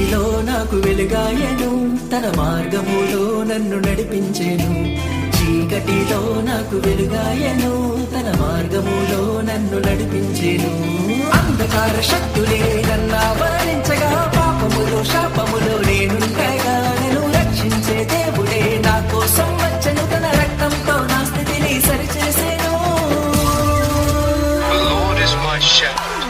చీకటిలో నాకు వెలుగాయను, తన మార్గములో నన్ను నడిపించెను. చీకటిలో నాకు వెలుగాయను, తన మార్గములో నన్ను నడిపించెను. అంధకార శక్తులే నన్నావరించగా, పాపములో శాపములో నేనుండగా, నన్ను రక్షించే దేవుడే నా కోసం వచ్చెను. తన రక్తంతో నా స్థితిని సరిచేసెను.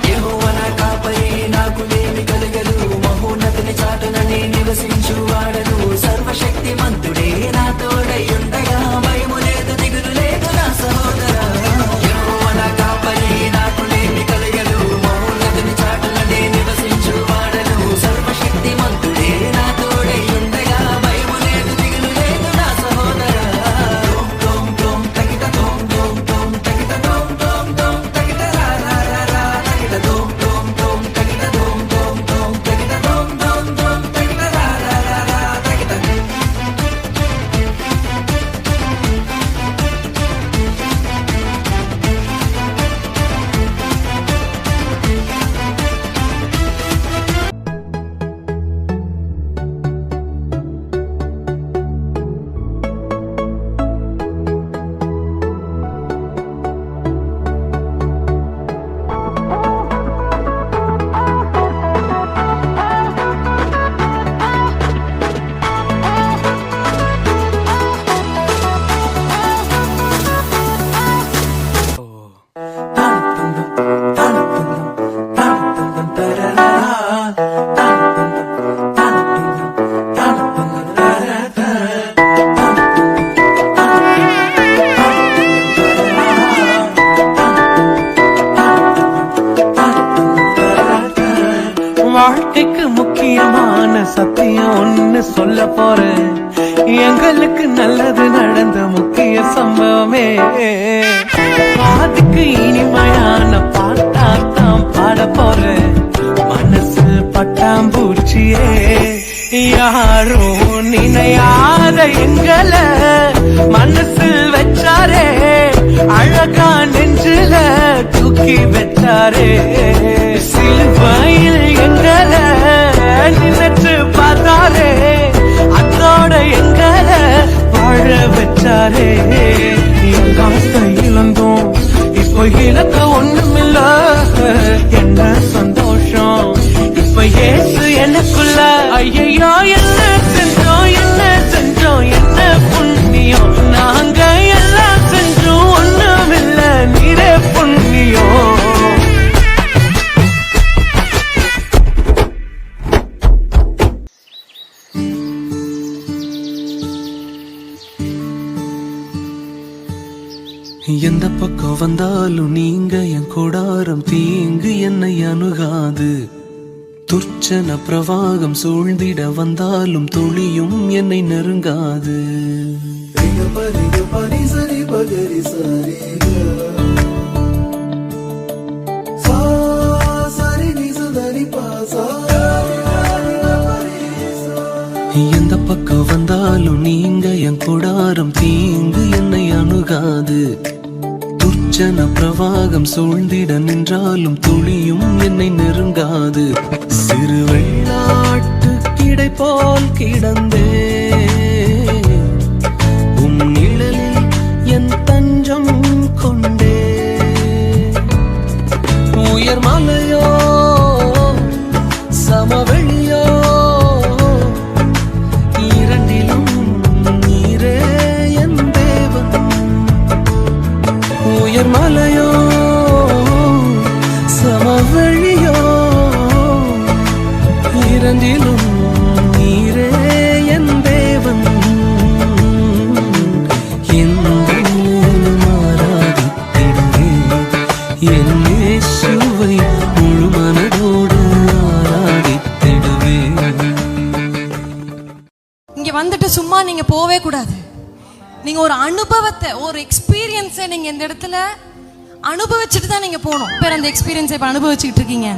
యెహోవా నా కాపరి, నాకు ఏమి కలగదు. మహోన్నతుని చాటున నే నివసించు వాడను. సర్వశక్తిమంతుడే నా తోడై ఉండగా, భయము లేదు దిగులు లేదు నా సహోదరా. యెహోవా నా కాపరి, నాకు ఏమి కలగదు. మహోన్నతుని చాటున నే నివసించు వాడను. సర్వశక్తిమంతుడే నా తోడై ఉండగా, భయము లేదు దిగులు లేదు నా సహోదరా. తోం తోం తగిట తోం తోం తోం తగిట తోం తోం తోం తగిట రా రా రా రా తగిట తోం తోం తోం తగిట తోం తోం తోం తగిట తోం తోం తోం తగిట రా రా రా రా తగిట. வாழ்க்கைக்கு முக்கியமான சத்தியம் ஒண்ணு சொல்ல போறேன். எங்களுக்கு நல்லது நடந்த முக்கிய சம்பவமே, அதுக்கு இனிமையான பாட்டாத்தான் பாட போறேன். மனசு பட்டாம்பூச்சியே, யாரும் நினையாத எங்களை மனசில் வச்சாரே, அழகா நெஞ்சில தூக்கி வச்சாரே. சிலுவையில் எங்களை நினைச்சு பார்த்தாரே, அதோட எங்களை வாழ வச்சாரே. காசை இழந்தோம், இப்போ இழக்க ஒண்ணுமில்ல. என்ன சந்தோஷம் இப்ப ஏசு எனக்குள்ள. ஐயோ என்ன செஞ்சோம் என்ன செஞ்சோம் என்ன புண்ணியம், நாங்க எல்லாம் செஞ்சோம் ஒண்ணுமில்ல, நீரே புண்ணியம். எந்த பக்கம் வந்தாலும் நீங்க என் கூடாரம், தீங்கு என்னை அணுகாது. துர்ச்சன பிரவாகம் சூழ்ந்திட வந்தாலும் துளியும் என்னை நெருங்காது. எந்த பக்கம் வந்தாலும் நீங்க என் கூடாரம், தீங்கு என்னை அணுகாது. துர்ச்சன பிரவாகம் சூழ்ந்திட நின்றாலும் துளியும் என்னை நெருங்காது. சிறு வெள்ளாட்டு கிடை போல் கிடந்தே, உம் நிழலில் என் தஞ்சம் கொண்டே. உயர் மலையோ சமவெளியோ, இரண்டிலும் நீரே என் தேவன். உயர் மலையோ சமவெளியோ, இரண்டிலும் நீரே என் தேவன். ஆராதித்திடுவே என் இயேசுவை, முழு மனதோடு ஆராதித்திடுவே. இங்க வந்துட்டு சும்மா நீங்க போவே கூடாது. நீங்க ஒரு அனுபவத்தை, ஒரு எக்ஸ்பீரியன்ஸை நீங்க இந்த இடத்துல அனுபவிச்சுட்டு தான் நீங்க போகணும். பேர் அந்த எக்ஸ்பீரியன்ஸை இப்ப அனுபவிச்சுட்டு இருக்கீங்க.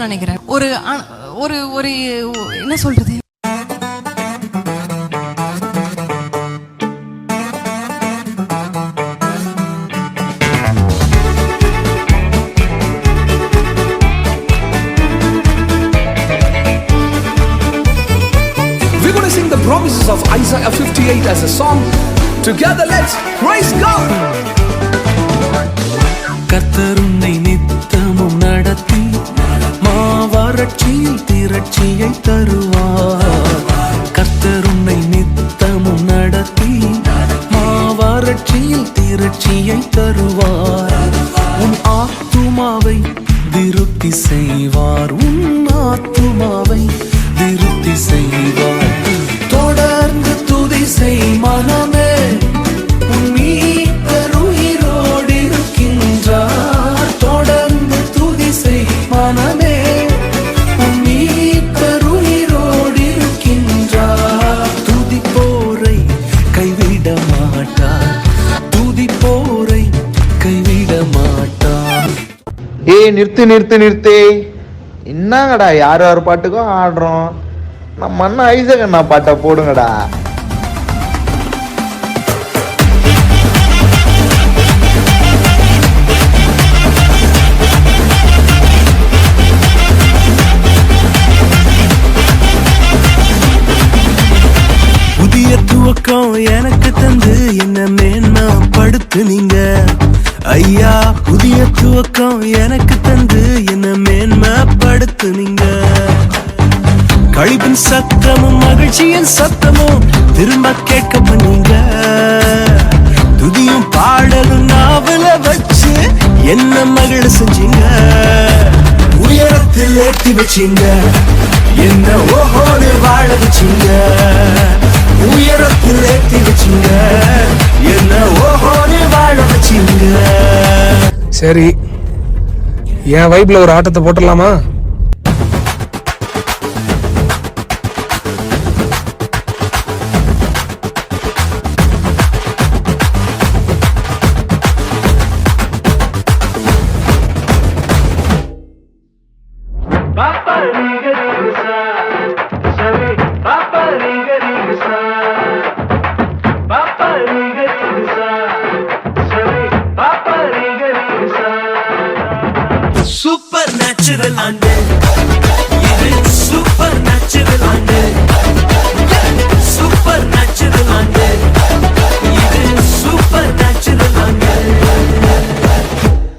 புரியும் நினைக்கிறேன். ஒரு ஒரு ஒரு என்ன சொல்றது, We're going to sing the promises of Isaiah 58 as a song. Together, let's praise God. கர்த்தர் உன்னை நித்தமும் நடத்தி மாவறட்சியில் திரட்சியை தருவார். கர்த்தர் உன்னை நித்தமும் நடத்தி மாவறட்சியில் திரட்சியை தருவார். உன் ஆத்துமாவை திருப்தி செய்வார். உன் ஆத்துமாவை திருப்தி செய்வார். தொடர்ந்து துதி செய் மனமே, உன் மீட்பர் உயிரோடு இருக்கின்றார். தொடர்ந்து துதி செய் மனமே, உன் மீட்பர் உயிரோடு இருக்கின்றார். துதிப்போரை கைவிட மாட்டார். துதிப்போரை கைவிட மாட்டார். நிறுத்து என்னங்கடா யார் யார் பாட்டுக்கும் ஆடுறோம். நம்ம அண்ணா ஐசக் அண்ணா பாட்டை போடுங்கடா. புதிய துவக்கம் எனக்கு தந்து என்ன மேன்மைப்படுத்துனீங்க ஐயா. புதிய துவக்கம் எனக்கு தந்து என்ன மேன்மைப்படுத்துனீங்க. கழிப்பின் சத்தமும் மகிழ்ச்சியின் சத்தமும் திரும்ப கேட்க பண்ணீங்க. துதியும் பாடலும் நாவல வச்சு என்ன மகிழ செஞ்சீங்க. உயரத்தில் ஏற்றி வச்சீங்க, என்ன ஓஹோடு வாழ வச்சீங்க. உயரத்தில் ஏற்றி வச்சீங்க, என்ன ஓஹோடு வாழ வச்சீங்க. சரி, என் வைப்ல ஒரு ஆட்டத்தை போட்டுடலாமா?